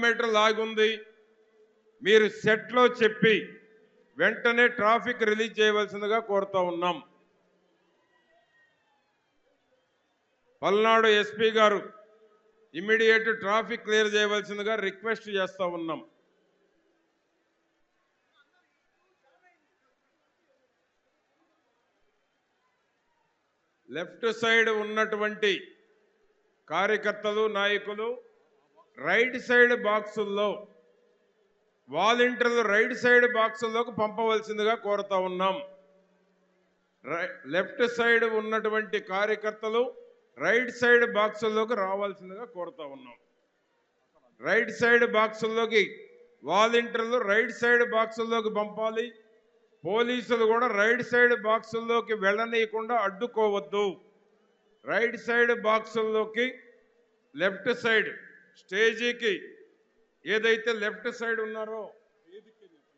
కిలోమీటర్లు ఆగుంది, మీరు సెట్లో చెప్పి వెంటనే ట్రాఫిక్ రిలీజ్ చేయవలసిందిగా కోరుతా ఉన్నాం. పల్నాడు ఎస్పీ గారు ఇమ్మీడియట్ ట్రాఫిక్ క్లియర్ చేయవలసిందిగా రిక్వెస్ట్ చేస్తా ఉన్నాం. లెఫ్ట్ సైడ్ ఉన్నటువంటి కార్యకర్తలు నాయకులు రైట్ సైడ్ బాక్సుల్లో, వాలంటీర్లు రైట్ సైడ్ బాక్సుల్లోకి పంపవలసిందిగా కోరుతా ఉన్నాం. లెఫ్ట్ సైడ్ ఉన్నటువంటి కార్యకర్తలు రైట్ సైడ్ బాక్సుల్లోకి రావాల్సిందిగా కోరుతా ఉన్నాం. రైట్ సైడ్ బాక్సుల్లోకి వాలంటీర్లు రైట్ సైడ్ బాక్సుల్లోకి పంపాలి. పోలీసులు కూడా రైట్ సైడ్ బాక్సుల్లోకి వెళ్ళనీయకుండా అడ్డుకోవద్దు. రైట్ సైడ్ బాక్సుల్లోకి, లెఫ్ట్ సైడ్ స్టేజీకి ఏదైతే లెఫ్ట్ సైడ్ ఉన్నారో,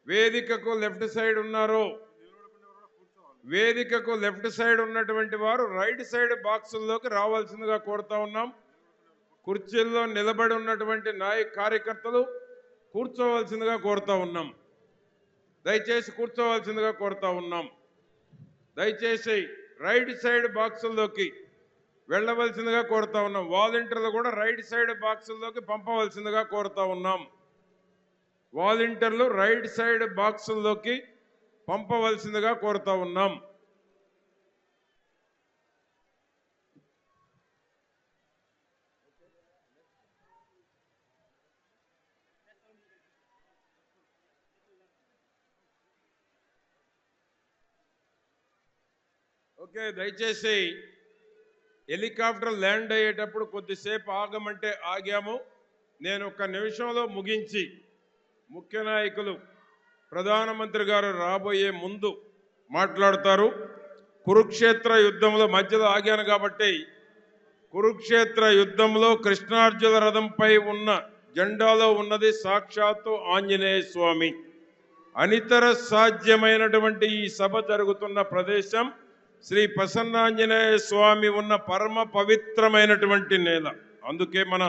వేదికకు లెఫ్ట్ సైడ్ ఉన్నారో, వేదికకు లెఫ్ట్ సైడ్ ఉన్నటువంటి వారు రైట్ సైడ్ బాక్సుల్లోకి రావాల్సిందిగా కోరుతా ఉన్నాం. కుర్చీల్లో నిలబడి ఉన్నటువంటి కార్యకర్తలు కూర్చోవలసిందిగా కోరుతా ఉన్నాం. దయచేసి కూర్చోవలసిందిగా కోరుతా ఉన్నాం. దయచేసి రైట్ సైడ్ బాక్సుల్లోకి వెళ్ళవలసిందిగా కోరుతా ఉన్నాం. వాలంటీర్లు కూడా రైట్ సైడ్ బాక్సుల్లోకి పంపవలసిందిగా కోరుతా ఉన్నాం. వాలంటీర్లు రైట్ సైడ్ బాక్సుల్లోకి పంపవలసిందిగా కోరుతా ఉన్నాం. ఓకే, దయచేసి హెలికాప్టర్ ల్యాండ్ అయ్యేటప్పుడు కొద్దిసేపు ఆగమంటే ఆగాము. నేను ఒక్క నిమిషంలో ముగించి ముఖ్య నాయకులు ప్రధానమంత్రి గారు రాబోయే ముందు మాట్లాడతారు. కురుక్షేత్ర యుద్ధంలో మధ్యలో ఆగాను కాబట్టి, కురుక్షేత్ర యుద్ధంలో కృష్ణార్జున రథంపై ఉన్న జెండాలో ఉన్నది సాక్షాత్తు ఆంజనేయ స్వామి. అనితర సాధ్యమైనటువంటి ఈ సభ జరుగుతున్న ప్రదేశం శ్రీ ప్రసన్నాంజనేయ స్వామి ఉన్న పరమ పవిత్రమైనటువంటి నేల. అందుకే మన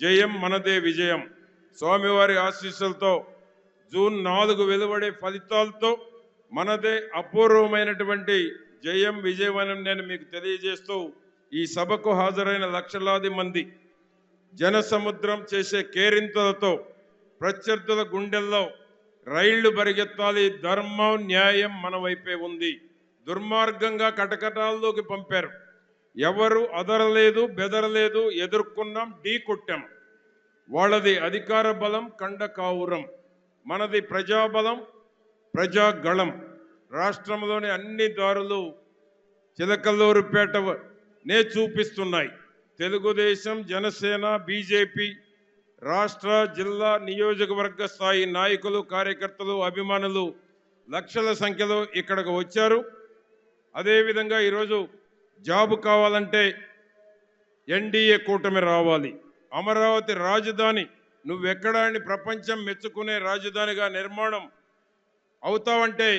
జయం మనదే విజయం. స్వామివారి ఆశీస్సులతో జూన్ 4 వెలువడే ఫలితాలతో మనదే అపూర్వమైనటువంటి జయం విజయమని నేను మీకు తెలియజేస్తూ, ఈ సభకు హాజరైన లక్షలాది మంది జనసముద్రం చేసే కేరింతలతో ప్రత్యర్థుల గుండెల్లో రైళ్లు పరిగెత్తాలి. ధర్మం న్యాయం మన వైపే ఉంది. దుర్మార్గంగా కటకటాల్లోకి పంపారు. ఎవరు అదరలేదు, బెదరలేదు. ఎదుర్కొన్నాం, ఢీ కొట్టాం. వాళ్ళది అధికార బలం, కండకావురం. మనది ప్రజాబలం, ప్రజాగళం. రాష్ట్రంలోని అన్ని దారులు చిలకల్లూరుపేటనే చూపిస్తున్నాయి. తెలుగుదేశం, జనసేన, బీజేపీ రాష్ట్ర, జిల్లా, నియోజకవర్గ స్థాయి నాయకులు, కార్యకర్తలు, అభిమానులు లక్షల సంఖ్యలో ఇక్కడికి వచ్చారు. అదేవిధంగా ఈరోజు జాబు కావాలంటే ఎన్డీఏ కూటమి రావాలి. అమరావతి రాజధాని నువ్వెక్కడా అని ప్రపంచం మెచ్చుకునే రాజధానిగా నిర్మాణం అవుతావంటే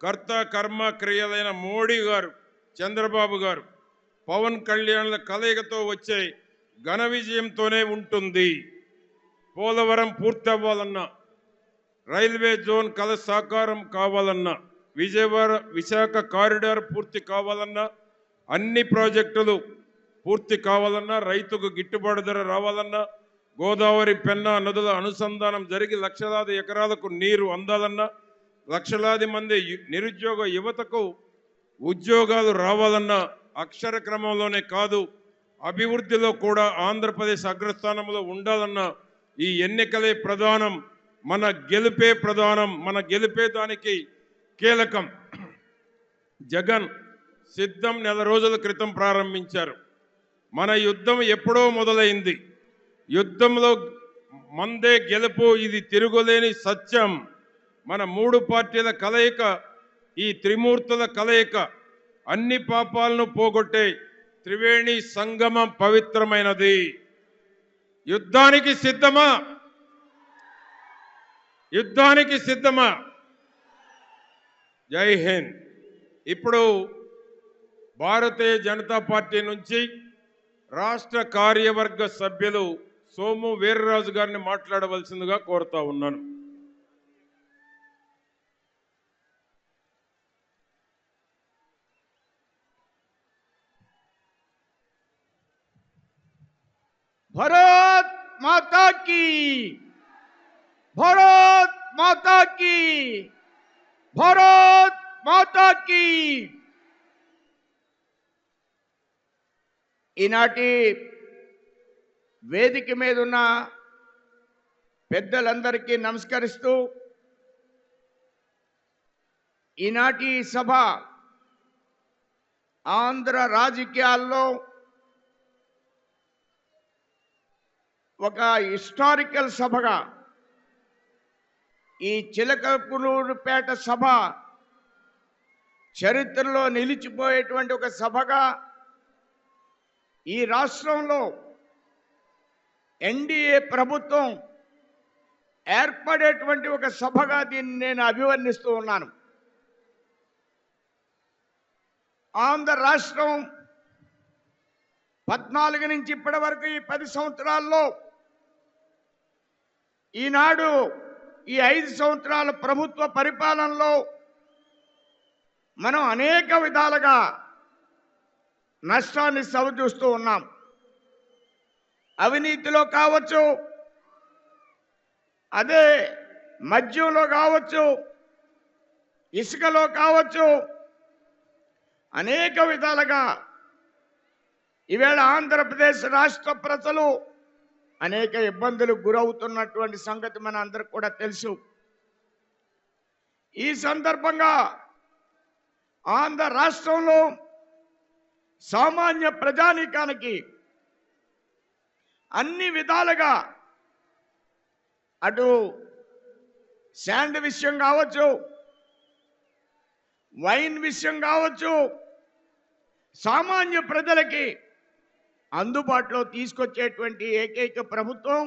కర్త కర్మ క్రియలైన మోడీ గారు, చంద్రబాబు గారు, పవన్ కళ్యాణ్ల కలయికతో వచ్చే ఘన విజయంతోనే ఉంటుంది. పోలవరం పూర్తి అవ్వాలన్నా, రైల్వే జోన్ కల సాకారం కావాలన్నా, విజయవాడ విశాఖ కారిడార్ పూర్తి కావాలన్నా, అన్ని ప్రాజెక్టులు పూర్తి కావాలన్నా, రైతుకు గిట్టుబాటు ధర రావాలన్నా, గోదావరి పెన్నా నదుల అనుసంధానం జరిగి లక్షలాది ఎకరాలకు నీరు అందాలన్నా, లక్షలాది మంది నిరుద్యోగ యువతకు ఉద్యోగాలు రావాలన్నా, అక్షర క్రమంలోనే కాదు అభివృద్ధిలో కూడా ఆంధ్రప్రదేశ్ అగ్రస్థానంలో ఉండాలన్నా ఈ ఎన్నికలే ప్రధానం. మన గెలుపే ప్రధానం. మన గెలుపే దానికి కీలకం. జగన్ సిద్ధం నెల రోజుల క్రితం ప్రారంభించారు. మన యుద్ధం ఎప్పుడో మొదలైంది. యుద్ధంలో మందే గెలుపు, ఇది తిరుగులేని సత్యం. మన 3 పార్టీల కలయిక, ఈ త్రిమూర్తుల కలయిక అన్ని పాపాలను పోగొట్టే త్రివేణి సంగమం పవిత్రమైనది. యుద్ధానికి సిద్ధమా? యుద్ధానికి సిద్ధమా? జై హింద్. ఇప్పుడు భారతీయ జనతా పార్టీ నుంచి రాష్ట్ర కార్యవర్గ సభ్యులు సోము వీర్రాజు గారిని మాట్లాడవలసిందిగా కోరుతా ఉన్నాను. भारत माता की, भारत माता की, भारत माता की. ఈనాటి వేదిక మీద ఉన్న పెద్దలందరికీ నమస్కరిస్తూ ఈనాటి సభ ఆంధ్ర రాజకీయాల్లో ఒక హిస్టారికల్ సభగా ఈ చిలకలూరుపేట సభ చరిత్రలో నిలిచిపోయేటువంటి ఒక సభగా ఈ రాష్ట్రంలో ఎన్డీఏ ప్రభుత్వం ఏర్పడేటువంటి ఒక సభగా దీన్ని నేను అభివర్ణిస్తూ ఉన్నాను. ఆంధ్ర రాష్ట్రం 14 నుంచి ఇప్పటి వరకు ఈ 10 సంవత్సరాల్లో ఈనాడు ఈ 5 సంవత్సరాల ప్రభుత్వ పరిపాలనలో మనం అనేక విధాలుగా నష్టాన్ని సవచూస్తూ ఉన్నాం. అవినీతిలో కావచ్చు, అదే మద్యంలో కావచ్చు, ఇసుకలో కావచ్చు, అనేక విధాలుగా ఈవేళ ఆంధ్రప్రదేశ్ రాష్ట్ర ప్రజలు అనేక ఇబ్బందులకు గురవుతున్నటువంటి సంగతి మన అందరికి కూడా తెలుసు. ఈ సందర్భంగా ఆంధ్ర రాష్ట్రంలో సామాన్య ప్రజానీకానికి అన్ని విధాలుగా అటు శాండ్ విషయం కావచ్చు, వైన్ విషయం కావచ్చు, సామాన్య ప్రజలకి అందుబాటులో తీసుకొచ్చేటువంటి ఏకైక ప్రభుత్వం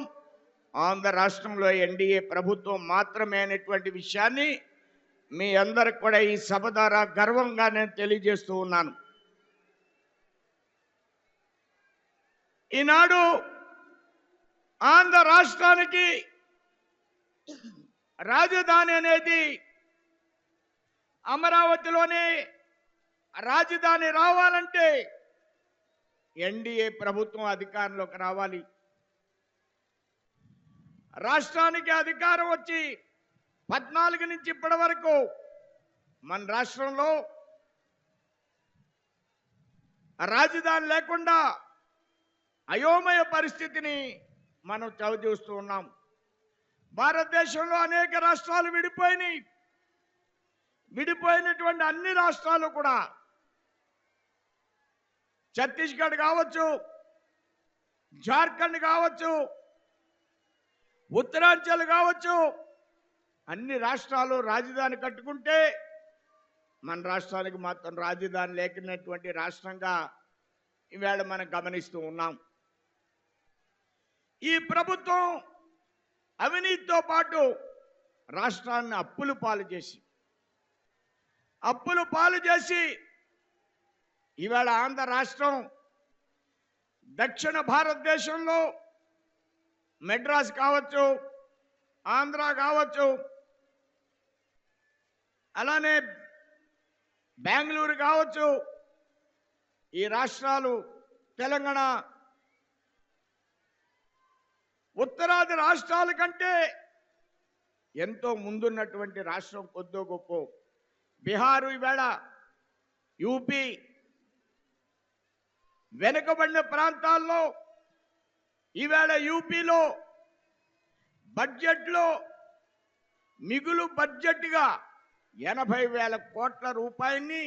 ఆంధ్ర రాష్ట్రంలో ఎన్డీఏ ప్రభుత్వం మాత్రమే అనేటువంటి విషయాన్ని మీ అందరికి కూడా ఈ సభ ద్వారా గర్వంగా నేను తెలియజేస్తూ ఉన్నాను. ఈనాడు ఆంధ్ర రాష్ట్రానికి రాజధాని అనేది అమరావతిలోనే రాజధాని రావాలంటే ఎన్డీఏ ప్రభుత్వం అధికారంలోకి రావాలి. రాష్ట్రానికి అధికారం వచ్చి 14 నుంచి ఇప్పటి వరకు మన రాష్ట్రంలో రాజధాని లేకుండా అయోమయ పరిస్థితిని మనం చవిచూస్తూ ఉన్నాం. భారతదేశంలో అనేక రాష్ట్రాలు విడిపోయినటువంటి అన్ని రాష్ట్రాలు కూడా ఛత్తీస్గఢ్ కావచ్చు, జార్ఖండ్ కావచ్చు, ఉత్తరాంచల్ కావచ్చు, అన్ని రాష్ట్రాలు రాజధాని కట్టుకుంటే మన రాష్ట్రానికి మాత్రం రాజధాని లేకున్నటువంటి రాష్ట్రంగా ఈవేళ మనం గమనిస్తూ ఉన్నాం. ఈ ప్రభుత్వం అవినీతితో పాటు రాష్ట్రాన్ని అప్పులు పాలు చేసి ఇవాళ ఆంధ్ర రాష్ట్రం దక్షిణ భారతదేశంలో మెడ్రాస్ కావచ్చు, ఆంధ్ర కావచ్చు, అలానే బెంగళూరు కావచ్చు, ఈ రాష్ట్రాలు తెలంగాణ ఉత్తరాది రాష్ట్రాల కంటే ఎంతో ముందున్నటువంటి రాష్ట్రం కొద్దో గొప్ప. బీహారు ఈవేళ, యూపీ వెనుకబడిన ప్రాంతాల్లో ఈవేళ యూపీలో బడ్జెట్లో మిగులు బడ్జెట్గా 80,000 కోట్ల రూపాయల్ని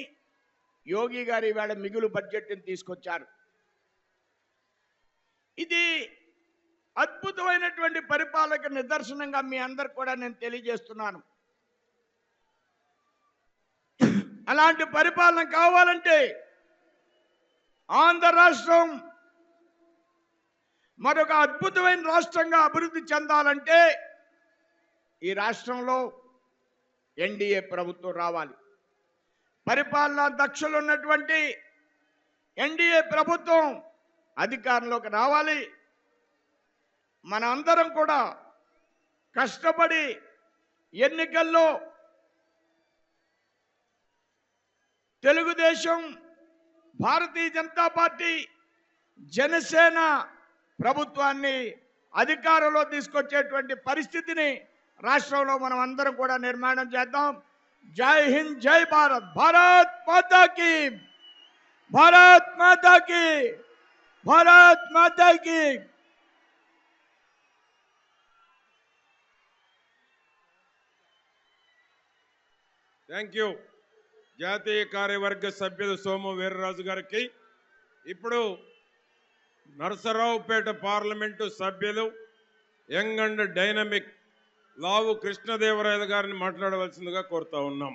యోగి గారు ఈవేళ మిగులు బడ్జెట్ని తీసుకొచ్చారు. ఇది అద్భుతమైనటువంటి పరిపాలనకు నిదర్శనంగా మీ అందరికి కూడా నేను తెలియజేస్తున్నాను. అలాంటి పరిపాలన కావాలంటే ఆంధ్ర రాష్ట్రం మరొక అద్భుతమైన రాష్ట్రంగా అభివృద్ధి చెందాలంటే ఈ రాష్ట్రంలో ఎన్డీఏ ప్రభుత్వం రావాలి. పరిపాలనా దక్షులు ఉన్నటువంటి ఎన్డీఏ ప్రభుత్వం అధికారంలోకి రావాలి. మన అందరం కూడా కష్టపడి ఎన్నికల్లో తెలుగుదేశం, భారతీయ జనతా పార్టీ, జనసేన ప్రభుత్వాన్ని అధికారంలో తీసుకొచ్చేటువంటి పరిస్థితిని రాష్ట్రంలో మనం అందరం కూడా నిర్మాణం చేద్దాం. జై హింద్, జై భారత్, భారత్ మాతా కీ, భారత్ మాతా కీ, భారత్ మాతా కీ. Thank you. జాతీయ కార్యవర్గ సభ్యులు సోము వీర్రాజు గారికి. ఇప్పుడు నరసరావుపేట పార్లమెంటు సభ్యులు young and dynamic Lavu Krishnadevarayalu గారిని మాట్లాడవలసిందిగా కోరుతా ఉన్నాం.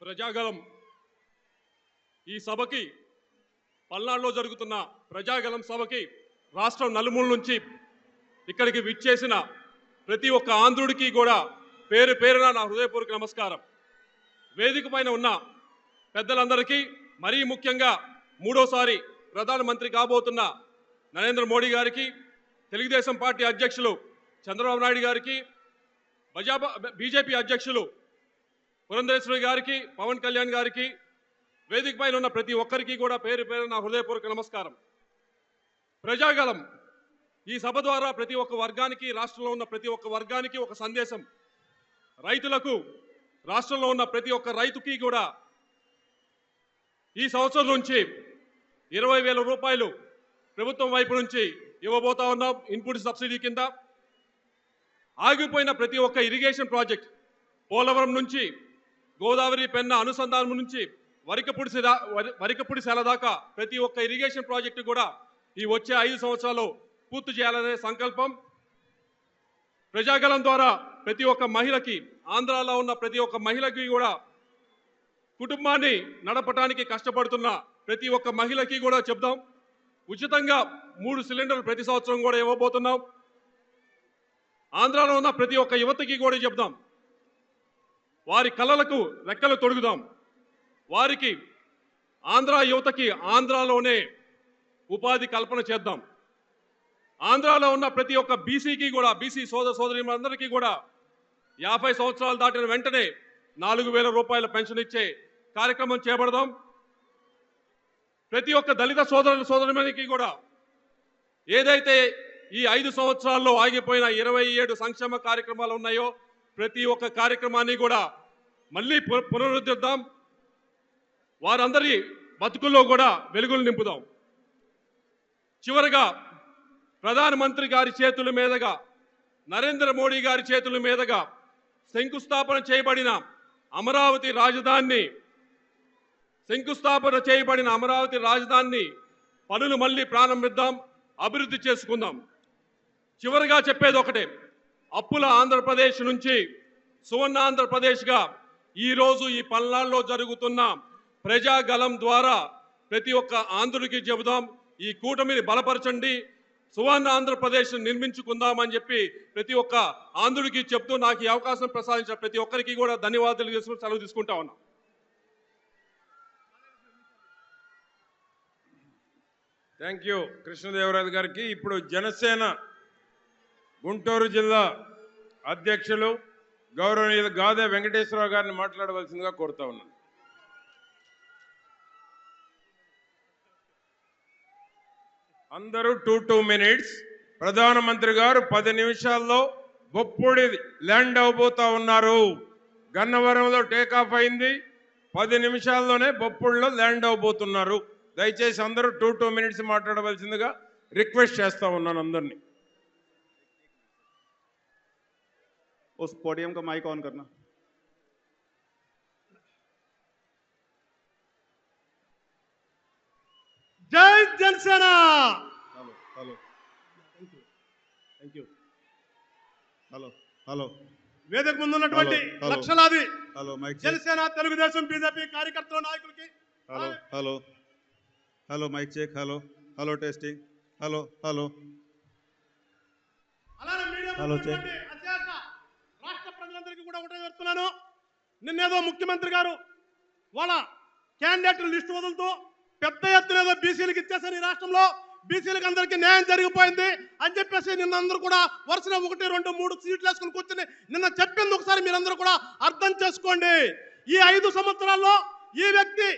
ప్రజాగలం ఈ సభకి, పల్నాడులో జరుగుతున్న ప్రజాగలం సభకి రాష్ట్రం నలుమూల నుంచి ఇక్కడికి విచ్చేసిన ప్రతి ఒక్క ఆంధ్రుడికి కూడా పేరు పేరున నా హృదయపూర్వక నమస్కారం. వేదిక పైన ఉన్న పెద్దలందరికీ, మరీ ముఖ్యంగా మూడోసారి ప్రధానమంత్రి కాబోతున్న నరేంద్ర మోడీ గారికి, తెలుగుదేశం పార్టీ అధ్యక్షులు చంద్రబాబు నాయుడు గారికి, బీజేపీ అధ్యక్షులు పురంధరేశ్వరి గారికి, పవన్ కళ్యాణ్ గారికి, వేదిక పైన ఉన్న ప్రతి ఒక్కరికి కూడా పేరు పేరు నా హృదయపూర్వక నమస్కారం. ప్రజాగలం ఈ సభ ద్వారా ప్రతి ఒక్క వర్గానికి, రాష్ట్రంలో ఉన్న ప్రతి ఒక్క వర్గానికి ఒక సందేశం. రైతులకు, రాష్ట్రంలో ఉన్న ప్రతి ఒక్క రైతుకి కూడా ఈ సంవత్సరం నుంచి 20,000 రూపాయలు ప్రభుత్వం వైపు నుంచి ఇవ్వబోతా ఉన్నాం ఇన్పుట్ సబ్సిడీ కింద. ఆగిపోయిన ప్రతి ఒక్క ఇరిగేషన్ ప్రాజెక్ట్, పోలవరం నుంచి గోదావరి పెన్న అనుసంధానం నుంచి వరికపుడి సెల దాకా ప్రతి ఒక్క ఇరిగేషన్ ప్రాజెక్టు కూడా ఈ వచ్చే 5 సంవత్సరాలు పూర్తి చేయాలనే సంకల్పం. ప్రజాగలం ద్వారా ప్రతి ఒక్క మహిళకి, ఆంధ్రాలో ఉన్న ప్రతి ఒక్క మహిళకి కూడా, కుటుంబాన్ని నడపడానికి కష్టపడుతున్న ప్రతి ఒక్క మహిళకి కూడా చెప్దాం. ఉచితంగా 3 సిలిండర్లు ప్రతి సంవత్సరం కూడా ఇవ్వబోతున్నాం. ఆంధ్రాలో ఉన్న ప్రతి ఒక్క యువతకి కూడా చెప్దాం, వారి కళలకు రెక్కలు తొడుగుదాం. వారికి, ఆంధ్ర యువతకి ఆంధ్రాలోనే ఉపాధి కల్పన చేద్దాం. ఆంధ్రాలో ఉన్న ప్రతి ఒక్క బీసీకి కూడా, బీసీ సోదర సోదరీలందరికీ కూడా 50 సంవత్సరాలు దాటిన వెంటనే 4,000 రూపాయల పెన్షన్ ఇచ్చే కార్యక్రమం చేపడదాం. ప్రతి ఒక్క దళిత సోదరులకి కూడా ఏదైతే ఈ 5 సంవత్సరాల్లో ఆగిపోయిన 27 సంక్షేమ కార్యక్రమాలు ఉన్నాయో ప్రతి ఒక్క కార్యక్రమాన్ని కూడా మళ్ళీ పునరుద్ధరిద్దాం. వారందరి బతుకుల్లో కూడా వెలుగులు నింపుదాం. చివరగా ప్రధానమంత్రి గారి చేతుల మీదుగా, నరేంద్ర మోడీ గారి చేతుల మీదుగా శంకుస్థాపన చేయబడిన అమరావతి రాజధానిని పనులు మళ్ళీ ప్రారంభిద్దాం, అభివృద్ధి చేసుకుందాం. చివరిగా చెప్పేది ఒకటే, అప్పుల ఆంధ్రప్రదేశ్ నుంచి సువర్ణ ఆంధ్రప్రదేశ్గా ఈరోజు ఈ పల్నాడులో జరుగుతున్న ప్రజాగలం ద్వారా ప్రతి ఒక్క ఆంధ్రుడికి చెబుదాం, ఈ కూటమిని బలపరచండి, సువర్ణ ఆంధ్రప్రదేశ్ నిర్మించుకుందామని చెప్పి ప్రతి ఒక్క ఆంధ్రుడికి చెప్తూ నాకు ఈ అవకాశం ప్రసాదించిన ప్రతి ఒక్కరికి కూడా ధన్యవాదాలు చేసుకుని సెలవు తీసుకుంటా ఉన్నా. థ్యాంక్ యూ కృష్ణదేవరాయలు గారికి. ఇప్పుడు జనసేన గుంటూరు జిల్లా అధ్యక్షులు గౌరవనీయులు గాదే వెంకటేశ్వరరావు గారిని మాట్లాడవలసిందిగా కోరుతా ఉన్నాను. అందరూ 2 minutes. ప్రధానమంత్రి గారు 10 నిమిషాల్లో బొప్పుడి ల్యాండ్ అవబోతా ఉన్నారు. గన్నవరంలో టేకాఫ్ అయింది, 10 నిమిషాల్లోనే బొప్పుడిలో ల్యాండ్ అవబోతున్నారు. దయచేసి అందరూ 2 minutes మాట్లాడవలసిందిగా రిక్వెస్ట్ చేస్తా ఉన్నాను అందరినీ. उस पोडियम का माइक ऑन करना। जय Janasena. Hello hello thank you hello hello వేదిక ముందు ఉన్నటువంటి హలో. లక్షలాది hello mic check Janasena Telugu Desam BJP కార్యకర్తల నాయకులకి hello hello hello mic check hello hello testing hello hello అలానే మీడియా హలో, ముందు ఉన్నటువంటి అత్యాశ రాష్ట్ర కూడా ఒకటే చెప్తున్నాను. నిన్నేదో ముఖ్యమంత్రి గారు వాళ్ళ క్యాండిడేట్ లిస్టు వదులుతూ పెద్ద ఎత్తున ఏదో బీసీలకు ఇచ్చేసారు, ఈ రాష్ట్రంలో బీసీలకు అందరికీ న్యాయం జరిగిపోయింది అని చెప్పేసి నిన్నందరూ కూడా వరుసన 1, 2, 3 సీట్లు వేసుకుని కూర్చుని నిన్న చెప్పింది ఒకసారి మీరందరూ కూడా అర్థం చేసుకోండి. ఈ 5 సంవత్సరాల్లో ఈ వ్యక్తి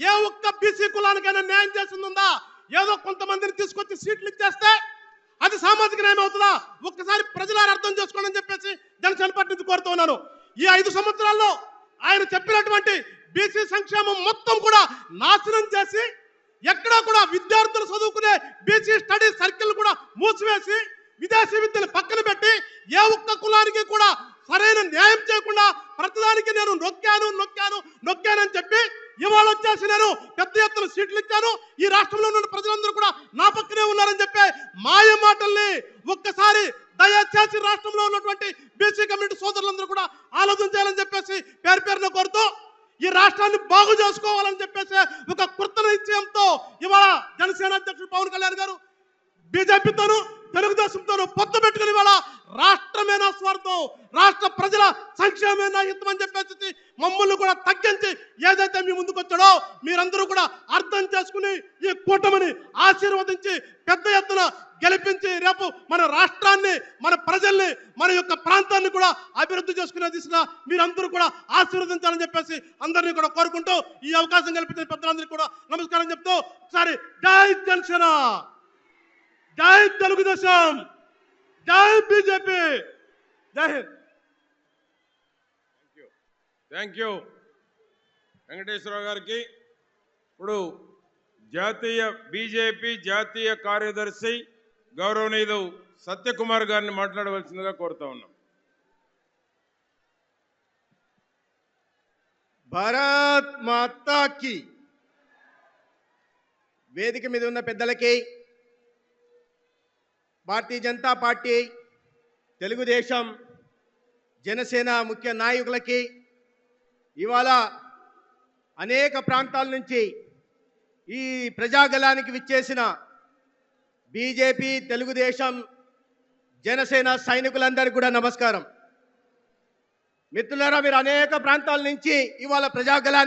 ఏ ఒక్క బీసీ కులానికైనా న్యాయం చేసిందా? ఏదో కొంతమందిని తీసుకొచ్చి సీట్లు ఇచ్చేస్తే అది సామాజిక న్యాయం అవుతుందా? ఒక్కసారి ప్రజలారు అర్థం చేసుకోండి అని చెప్పేసి జనసేన పార్టీ నుంచి కోరుతూ ఉన్నాను. ఈ 5 సంవత్సరాల్లో ఆయన చెప్పినటువంటి బీసీ సంక్షేమం మొత్తం కూడా నాశనం చేసి, ఎక్కడా కూడా విద్యార్థులు చదువుకునే బీసీ స్టడీ సర్కిల్ కూడా మూసివేసి, విదేశీ విద్యను పక్కన పెట్టి ఏ ఒక్క కులానికి కూడా సరైన న్యాయం చేయకుండా ప్రతిదానికి నేను నొక్కానని చెప్పి ఇవాళ వచ్చేసి నేను పెద్ద ఎత్తున సీట్లు ఇచ్చాను, ఈ రాష్ట్రంలో ఉన్న ప్రజలందరూ కూడా నా పక్కనే ఉన్నారని చెప్పే మాయ మాటల్ని ఒక్కసారి దయచేసి రాష్ట్రంలో ఉన్నటువంటి బీసీ కమ్యూనిటీ సోదరులందరూ కూడా ఆలోచన చేయాలని చెప్పేసి పేరున కోరుతూ, ఈ రాష్ట్రాన్ని బాగు చేసుకోవాలని చెప్పేసి ఒక కృత నిశ్చయంతో ఇవాళ జనసేన అధ్యక్షుడు పవన్ కళ్యాణ్ గారు బీజేపీతోనూ తెలుగుదేశంతోనూ పొత్తు పెట్టుకుని ఇవాళ రాష్ట్రమేనా స్వార్థం, రాష్ట్ర ప్రజల సంక్షేమేనా హితం అని చెప్పేసి మమ్మల్ని కూడా తగ్గించి ఏదైతే మీ ముందుకు వచ్చాడో మీరందరూ కూడా అర్థం చేసుకుని ఈ కూటమిని ఆశీర్వదించి పెద్ద ఎత్తున గెలిపించి రేపు మన రాష్ట్రాన్ని, మన ప్రజల్ని, మన యొక్క ప్రాంతాన్ని కూడా అభివృద్ధి చేసుకునే దిశగా మీరందరూ కూడా ఆశీర్వదించాలని చెప్పేసి అందరినీ కూడా కోరుకుంటూ ఈ అవకాశం కల్పించిన పెద్దలందరికీ కూడా నమస్కారం చెప్తూ ఒకసారి జై జనసేన, జై తెలుగుదేశం, జై బీజేపీ, జై హింద్. థ్యాంక్ యూ వెంకటేశ్వరరావు గారికి. ఇప్పుడు బీజేపీ జాతీయ కార్యదర్శి గౌరవనీయులు సత్యకుమార్ గారిని మాట్లాడవలసిందిగా కోరుతా ఉన్నాం. భారత్ మాతా కి. వేదిక మీద ఉన్న పెద్దలకి, భారతీయ జనతా పార్టీ, తెలుగుదేశం, జనసేన ముఖ్య నాయకులకి, ఇవాళ అనేక ప్రాంతాల నుంచి ఈ ప్రజాగలానికి విచ్చేసిన బీజేపీ, తెలుగుదేశం, జనసేన సైనికులందరికీ కూడా నమస్కారం. మిత్రులారా, మీరు అనేక ప్రాంతాల నుంచి ఇవాళ ప్రజాగలానికి